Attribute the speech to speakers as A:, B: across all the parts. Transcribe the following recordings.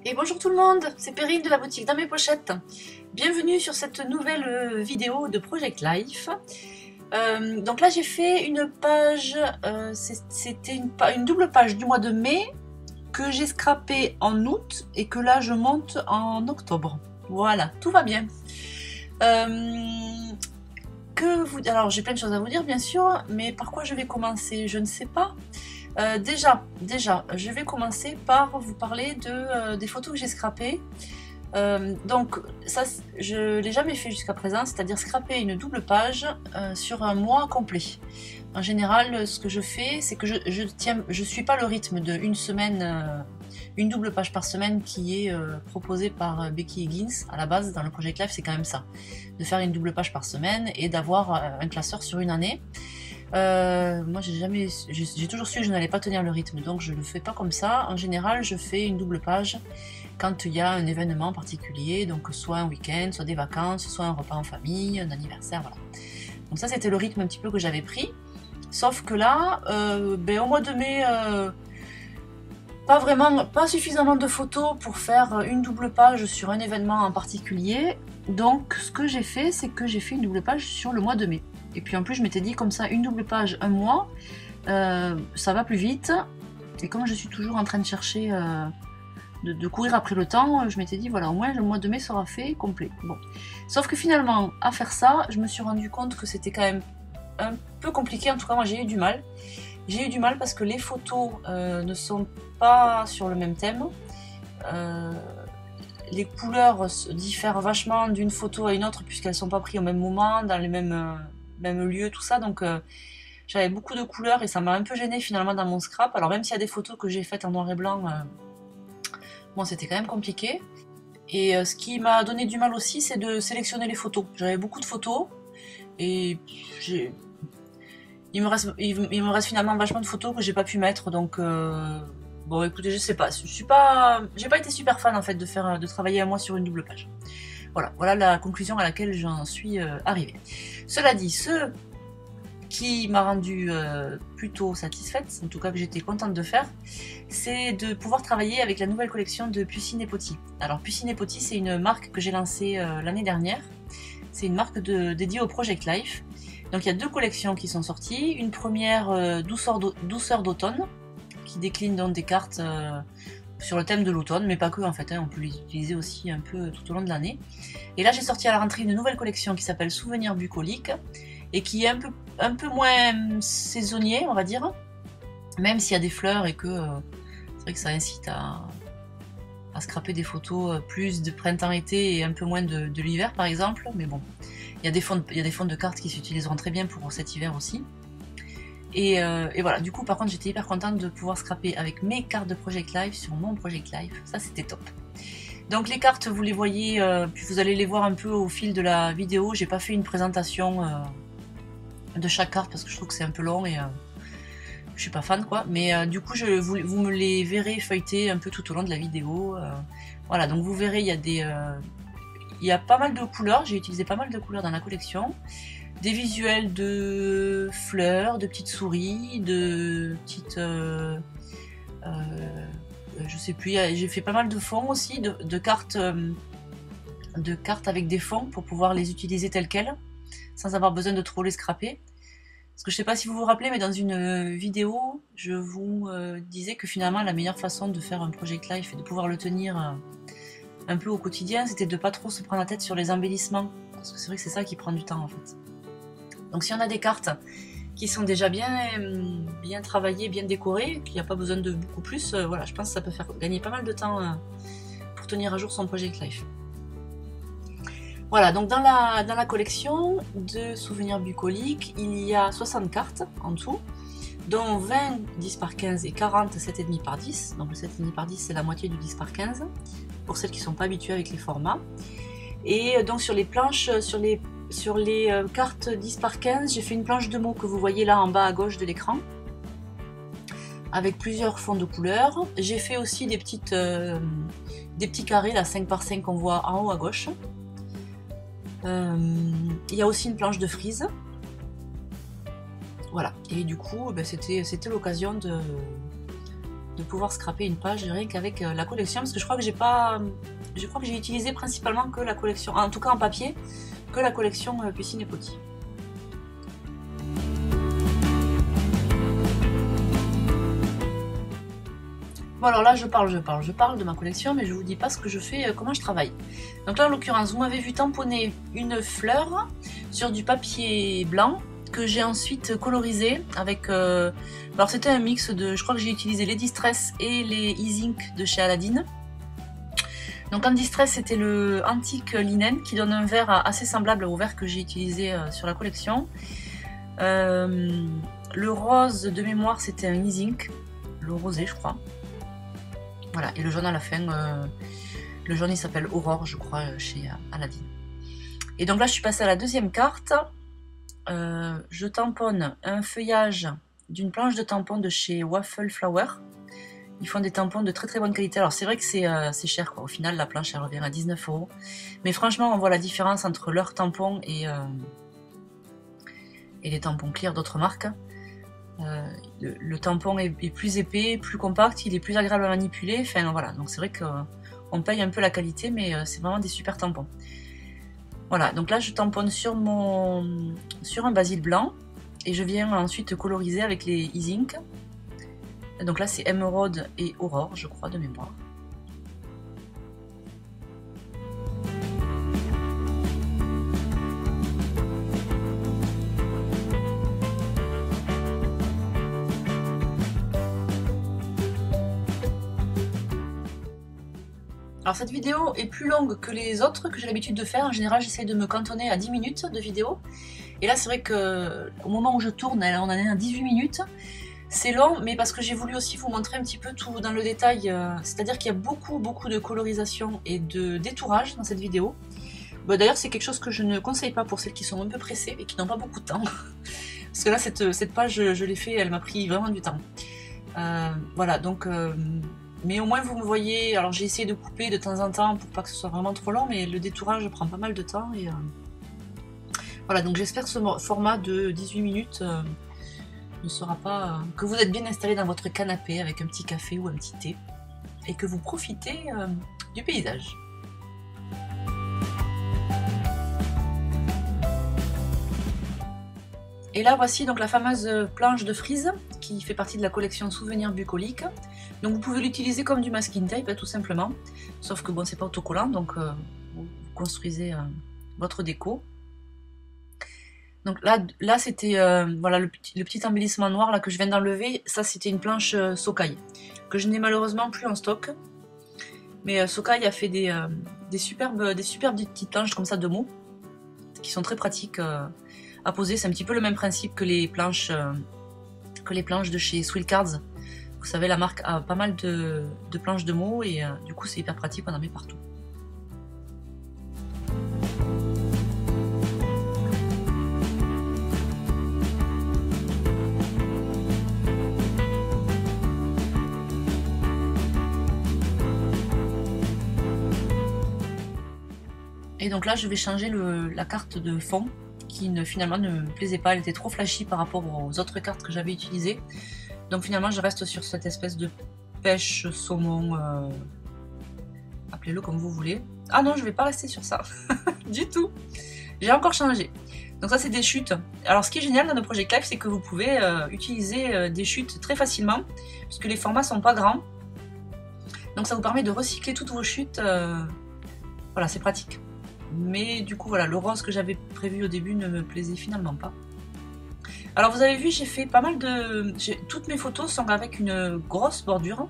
A: Et bonjour tout le monde, c'est Perrine de la boutique dans mes pochettes. Bienvenue sur cette nouvelle vidéo de Project Life. Donc là j'ai fait une page, c'était une double page du mois de mai que j'ai scrappé en août et que là je monte en octobre. Voilà, tout va bien. Alors j'ai plein de choses à vous dire bien sûr, mais par quoi je vais commencer, je ne sais pas. Déjà, je vais commencer par vous parler des photos que j'ai scrappées. Donc, ça, je ne l'ai jamais fait jusqu'à présent, c'est-à-dire scraper une double page sur un mois complet. En général, ce que je fais, c'est que je suis pas le rythme de une semaine, une double page par semaine qui est proposé par Becky Higgins à la base dans le Project Life, c'est quand même ça, de faire une double page par semaine et d'avoir un classeur sur une année. Moi j'ai toujours su que je n'allais pas tenir le rythme, donc je ne le fais pas comme ça. En général je fais une double page quand il y a un événement particulier, donc soit un week-end, soit des vacances, soit un repas en famille, un anniversaire, voilà. Donc ça c'était le rythme un petit peu que j'avais pris, sauf que là au mois de mai pas suffisamment de photos pour faire une double page sur un événement en particulier. Donc ce que j'ai fait, c'est que j'ai fait une double page sur le mois de mai. Et puis en plus je m'étais dit comme ça, une double page un mois, ça va plus vite. Et comme je suis toujours en train de chercher, de courir après le temps, je m'étais dit voilà, au moins le mois de mai sera fait complet. Bon. Sauf que finalement, à faire ça, je me suis rendu compte que c'était quand même un peu compliqué. En tout cas moi j'ai eu du mal. J'ai eu du mal parce que les photos ne sont pas sur le même thème. Les couleurs diffèrent vachement d'une photo à une autre puisqu'elles ne sont pas prises au même moment, dans les mêmes lieux, tout ça. Donc j'avais beaucoup de couleurs et ça m'a un peu gênée finalement dans mon scrap. Alors même s'il y a des photos que j'ai faites en noir et blanc, bon, c'était quand même compliqué. Et ce qui m'a donné du mal aussi, c'est de sélectionner les photos. J'avais beaucoup de photos et il me reste finalement vachement de photos que j'ai pas pu mettre, donc bon écoutez, je sais pas, j'ai pas été super fan en fait de travailler à moi sur une double page. Voilà la conclusion à laquelle j'en suis arrivée. Cela dit, ce qui m'a rendue plutôt satisfaite, en tout cas que j'étais contente de faire, c'est de pouvoir travailler avec la nouvelle collection de Puccine et Potty. Alors Puccine et Potty, c'est une marque que j'ai lancée l'année dernière. C'est une marque dédiée au Project Life. Donc il y a deux collections qui sont sorties. Une première douceur d'automne, qui décline donc des cartes sur le thème de l'automne, mais pas que en fait, hein, on peut les utiliser aussi un peu tout au long de l'année. Et là j'ai sorti à la rentrée une nouvelle collection qui s'appelle Souvenirs bucoliques, et qui est un peu moins saisonnier, on va dire, même s'il y a des fleurs et que c'est vrai que ça incite à scraper des photos plus de printemps-été et un peu moins de l'hiver par exemple, mais bon. Il y a des fonds de cartes qui s'utiliseront très bien pour cet hiver aussi. Et voilà, du coup par contre j'étais hyper contente de pouvoir scraper avec mes cartes de Project Life sur mon Project Life, ça c'était top. Donc les cartes vous les voyez, puis vous allez les voir un peu au fil de la vidéo. J'ai pas fait une présentation de chaque carte parce que je trouve que c'est un peu long et je suis pas fan quoi. Mais du coup vous me les verrez feuilleter un peu tout au long de la vidéo. Voilà, donc vous verrez il y a pas mal de couleurs, j'ai utilisé pas mal de couleurs dans la collection. Des visuels de fleurs, de petites souris, de petites... je sais plus, j'ai fait pas mal de fonds aussi, de cartes avec des fonds pour pouvoir les utiliser telles quelles, sans avoir besoin de trop les scraper. Parce que je sais pas si vous vous rappelez, mais dans une vidéo, je vous disais que finalement la meilleure façon de faire un Project Life et de pouvoir le tenir un peu au quotidien, c'était de pas trop se prendre la tête sur les embellissements, parce que c'est vrai que c'est ça qui prend du temps en fait. Donc si on a des cartes qui sont déjà bien travaillées, bien décorées, qu'il n'y a pas besoin de beaucoup plus, voilà, je pense que ça peut faire gagner pas mal de temps pour tenir à jour son Project Life. Voilà, donc dans la collection de souvenirs bucoliques, il y a 60 cartes en tout, dont 20 10 par 15 et 40 7,5 par 10. Donc le 7,5 par 10 c'est la moitié du 10 par 15, pour celles qui ne sont pas habituées avec les formats. Et donc sur les planches, sur les cartes 10 par 15, j'ai fait une planche de mots que vous voyez là en bas à gauche de l'écran, avec plusieurs fonds de couleurs. J'ai fait aussi des petits carrés, là 5 par 5 qu'on voit en haut à gauche. Il y a aussi une planche de frise. Voilà, et du coup c'était l'occasion de pouvoir scraper une page rien qu'avec la collection, parce que je crois que j'ai pas, je crois que j'ai utilisé principalement que la collection, en tout cas en papier, que la collection Puccini et Poti. Bon alors là je parle de ma collection, mais je vous dis pas ce que je fais, comment je travaille. Donc là en l'occurrence vous m'avez vu tamponner une fleur sur du papier blanc que j'ai ensuite colorisé avec... alors c'était un mix de... Je crois que j'ai utilisé les Distress et les E-Ink de chez Aladdin. Donc en Distress c'était le Antique Linen qui donne un vert assez semblable au vert que j'ai utilisé sur la collection. Le rose de mémoire c'était un E-Ink, le rosé je crois. Voilà, et le jaune à la fin, le jaune il s'appelle Aurore, je crois, chez Aladdin. Et donc là, je suis passée à la deuxième carte. Je tamponne un feuillage d'une planche de tampon de chez Waffle Flower. Ils font des tampons de très très bonne qualité. Alors c'est vrai que c'est cher, quoi. Au final, la planche elle revient à 19 €. Mais franchement, on voit la différence entre leurs tampons et les tampons clear d'autres marques. Le tampon est plus épais, plus compact, il est plus agréable à manipuler, enfin voilà, donc c'est vrai qu'on paye un peu la qualité, mais c'est vraiment des super tampons. Voilà, donc là je tamponne sur un basil blanc, et je viens ensuite coloriser avec les E-Ink. Donc là c'est Émeraude et Aurore, je crois, de mémoire. Alors cette vidéo est plus longue que les autres que j'ai l'habitude de faire. En général, j'essaie de me cantonner à 10 minutes de vidéo. Et là, c'est vrai qu'au moment où je tourne, on en est à 18 minutes. C'est long, mais parce que j'ai voulu aussi vous montrer un petit peu tout dans le détail. C'est-à-dire qu'il y a beaucoup de colorisation et de détourage dans cette vidéo. D'ailleurs, c'est quelque chose que je ne conseille pas pour celles qui sont un peu pressées et qui n'ont pas beaucoup de temps. Parce que là, cette page, je l'ai fait, elle m'a pris vraiment du temps. Voilà, donc... mais au moins vous me voyez, alors j'ai essayé de couper de temps en temps pour pas que ce soit vraiment trop long, mais le détourage prend pas mal de temps. Et voilà, donc j'espère que ce format de 18 minutes ne sera pas... que vous êtes bien installé dans votre canapé avec un petit café ou un petit thé, et que vous profitez du paysage. Et là voici donc la fameuse planche de frise qui fait partie de la collection Souvenirs bucoliques. Donc vous pouvez l'utiliser comme du masking tape tout simplement, sauf que bon c'est pas autocollant, donc vous construisez votre déco. Donc là c'était voilà le petit embellissement noir là que je viens d'enlever, ça c'était une planche Sokai que je n'ai malheureusement plus en stock. Mais Sokai a fait des superbes petites planches comme ça de mots qui sont très pratiques à poser. C'est un petit peu le même principe que les planches de chez Swill Cards. Vous savez, la marque a pas mal de planches de mots et du coup c'est hyper pratique, on en met partout. Et donc là je vais changer la carte de fond qui finalement ne me plaisait pas, elle était trop flashy par rapport aux autres cartes que j'avais utilisées. Donc finalement je reste sur cette espèce de pêche saumon, appelez-le comme vous voulez. Ah non, je vais pas rester sur ça, du tout. J'ai encore changé. Donc ça c'est des chutes. Alors ce qui est génial dans le Project Life, c'est que vous pouvez utiliser des chutes très facilement, puisque les formats sont pas grands. Donc ça vous permet de recycler toutes vos chutes. Voilà, c'est pratique. Mais du coup voilà, le rose que j'avais prévu au début ne me plaisait finalement pas. Alors vous avez vu, j'ai fait pas mal de... Toutes mes photos sont avec une grosse bordure.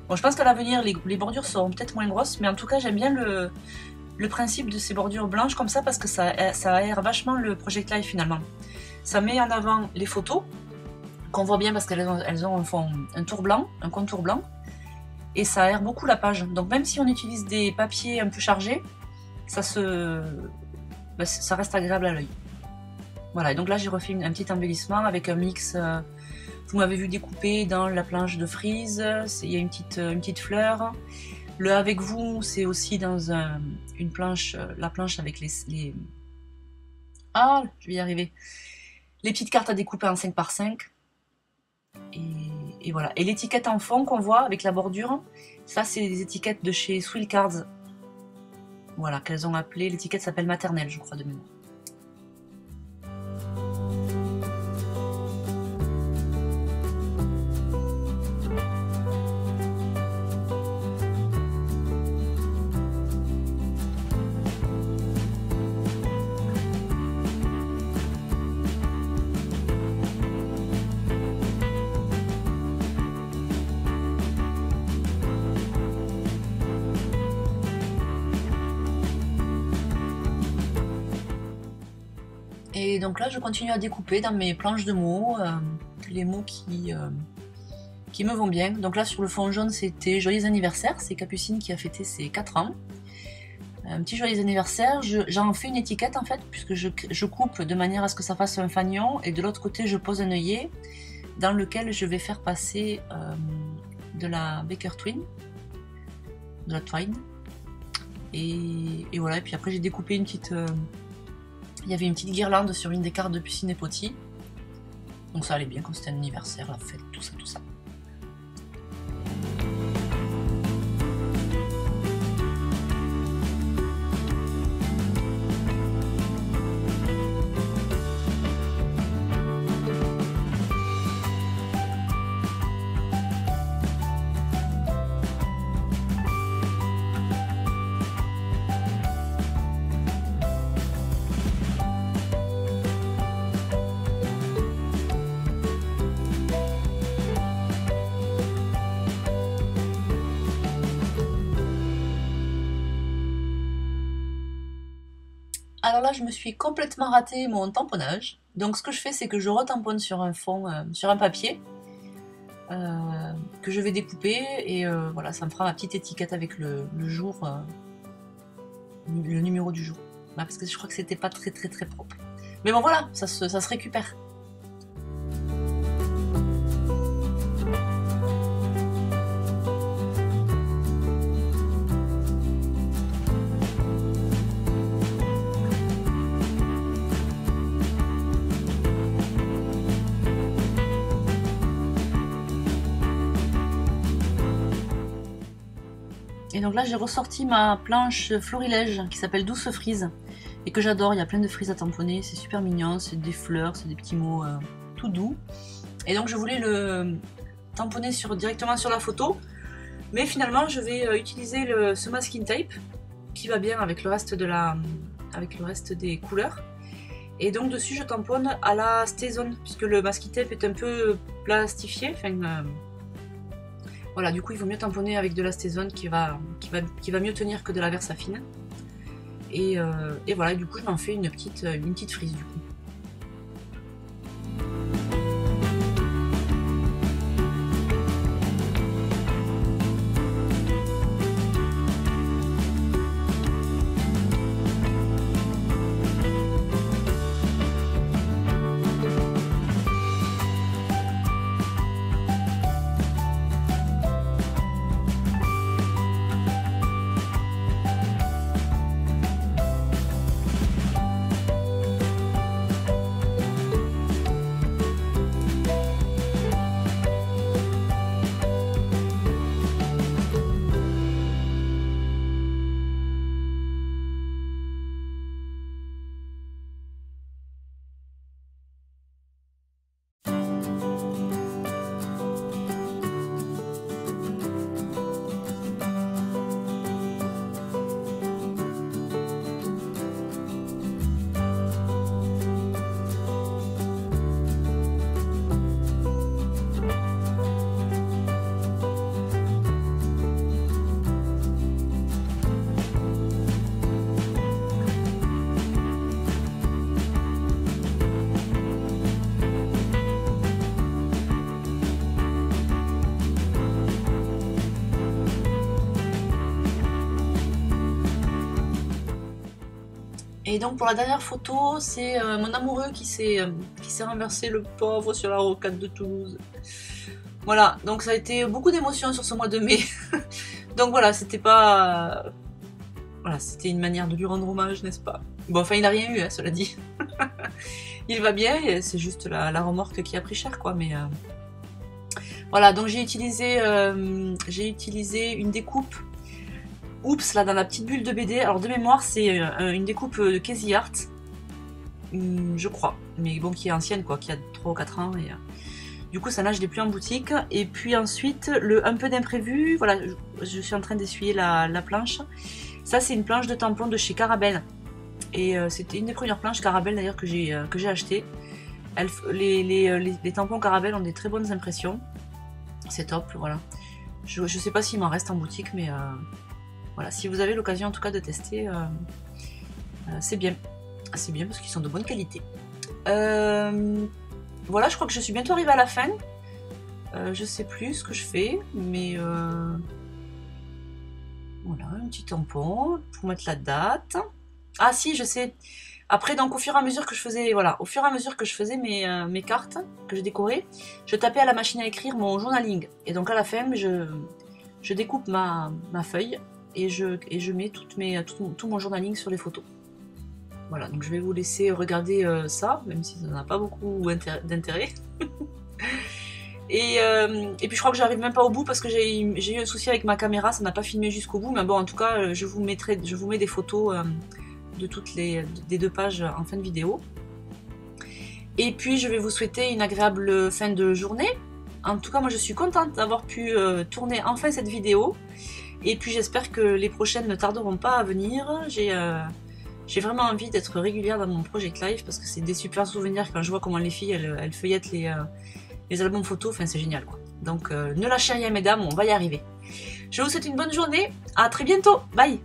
A: Bon, je pense qu'à l'avenir, les bordures seront peut-être moins grosses, mais en tout cas, j'aime bien le principe de ces bordures blanches comme ça, parce que ça aère vachement le Project Life finalement. Ça met en avant les photos, qu'on voit bien parce qu'elles ont un tour blanc, un contour blanc, et ça aère beaucoup la page. Donc même si on utilise des papiers un peu chargés, ça reste agréable à l'œil. Voilà, et donc là j'ai refait un petit embellissement avec un mix, vous m'avez vu découper dans la planche de frise, il y a une petite fleur. Le avec vous, c'est aussi dans une planche, la planche avec les... Ah, je vais y arriver. Les petites cartes à découper en 5 par 5. Et voilà. Et l'étiquette en fond qu'on voit avec la bordure, ça c'est des étiquettes de chez Swill Cards. Voilà, qu'elles ont appelé, l'étiquette s'appelle maternelle, je crois, de mémoire. Et donc là, je continue à découper dans mes planches de mots, les mots qui me vont bien. Donc là, sur le fond jaune, c'était Joyeux anniversaire, c'est Capucine qui a fêté ses 4 ans. Un petit joyeux anniversaire, j'en fais une étiquette en fait, puisque je coupe de manière à ce que ça fasse un fanion, et de l'autre côté, je pose un œillet dans lequel je vais faire passer de la Baker Twine, de la Twine. Et voilà, et puis après, j'ai découpé une petite... il y avait une petite guirlande sur une des cartes de Pucine et Potty. Donc ça allait bien, comme c'était un anniversaire, la fête, tout ça, tout ça. Alors là, je me suis complètement raté mon tamponnage. Donc ce que je fais, c'est que je retamponne sur un fond, sur un papier, que je vais découper, et voilà, ça me fera ma petite étiquette avec le jour, le numéro du jour. Bah, parce que je crois que c'était pas très propre. Mais bon voilà, ça se récupère. Et donc là, j'ai ressorti ma planche florilège qui s'appelle Douce Frise et que j'adore. Il y a plein de frises à tamponner, c'est super mignon, c'est des fleurs, c'est des petits mots tout doux. Et donc je voulais le tamponner directement sur la photo, mais finalement je vais utiliser ce masking tape qui va bien avec le reste des couleurs. Et donc dessus je tamponne à la Stazone, puisque le masking tape est un peu plastifié, enfin voilà, du coup il vaut mieux tamponner avec de la Stazone qui va mieux tenir que de la Versafine. Et voilà, du coup je m'en fais une petite frise du coup. Et donc pour la dernière photo, c'est mon amoureux qui s'est renversé, le pauvre, sur la rocade de Toulouse. Voilà, donc ça a été beaucoup d'émotions sur ce mois de mai. Donc voilà, c'était pas... Voilà, c'était une manière de lui rendre hommage, n'est-ce pas? Bon, enfin, il n'a rien eu, hein, cela dit. Il va bien, c'est juste la remorque qui a pris cher, quoi, mais... Voilà, donc j'ai utilisé une découpe Oups, là dans la petite bulle de BD. Alors de mémoire, c'est une découpe de Casey Art, je crois, mais bon, qui est ancienne, quoi, qui a 3 ou 4 ans. Et, du coup, ça là, je l'ai plus en boutique. Et puis ensuite, un peu d'imprévu, voilà, je suis en train d'essuyer la planche. Ça, c'est une planche de tampons de chez Carabel. Et c'était une des premières planches Carabel d'ailleurs que j'ai achetées. Les tampons Carabel ont des très bonnes impressions. C'est top, voilà. Je sais pas s'il m'en reste en boutique, mais voilà, si vous avez l'occasion en tout cas de tester, c'est bien. C'est bien parce qu'ils sont de bonne qualité. Voilà, je crois que je suis bientôt arrivée à la fin. Je sais plus ce que je fais, mais voilà, un petit tampon pour mettre la date. Ah si, je sais. Après, donc au fur et à mesure que je faisais, voilà, au fur et à mesure que je faisais mes cartes que je décorais, je tapais à la machine à écrire mon journaling. Et donc à la fin, je découpe ma feuille et je mets tout mon journaling sur les photos. Voilà, donc je vais vous laisser regarder ça, même si ça n'a pas beaucoup d'intérêt. Et puis je crois que j'arrive même pas au bout parce que j'ai eu un souci avec ma caméra, ça n'a pas filmé jusqu'au bout. Mais bon, en tout cas, je vous mets des photos de des 2 pages en fin de vidéo. Et puis je vais vous souhaiter une agréable fin de journée. En tout cas, moi je suis contente d'avoir pu tourner enfin cette vidéo. Et puis j'espère que les prochaines ne tarderont pas à venir. J'ai vraiment envie d'être régulière dans mon Project Life parce que c'est des super souvenirs quand je vois comment les filles elles feuillettent les albums photos. Enfin, c'est génial, quoi. Donc ne lâchez rien, mesdames, on va y arriver. Je vous souhaite une bonne journée. À très bientôt. Bye.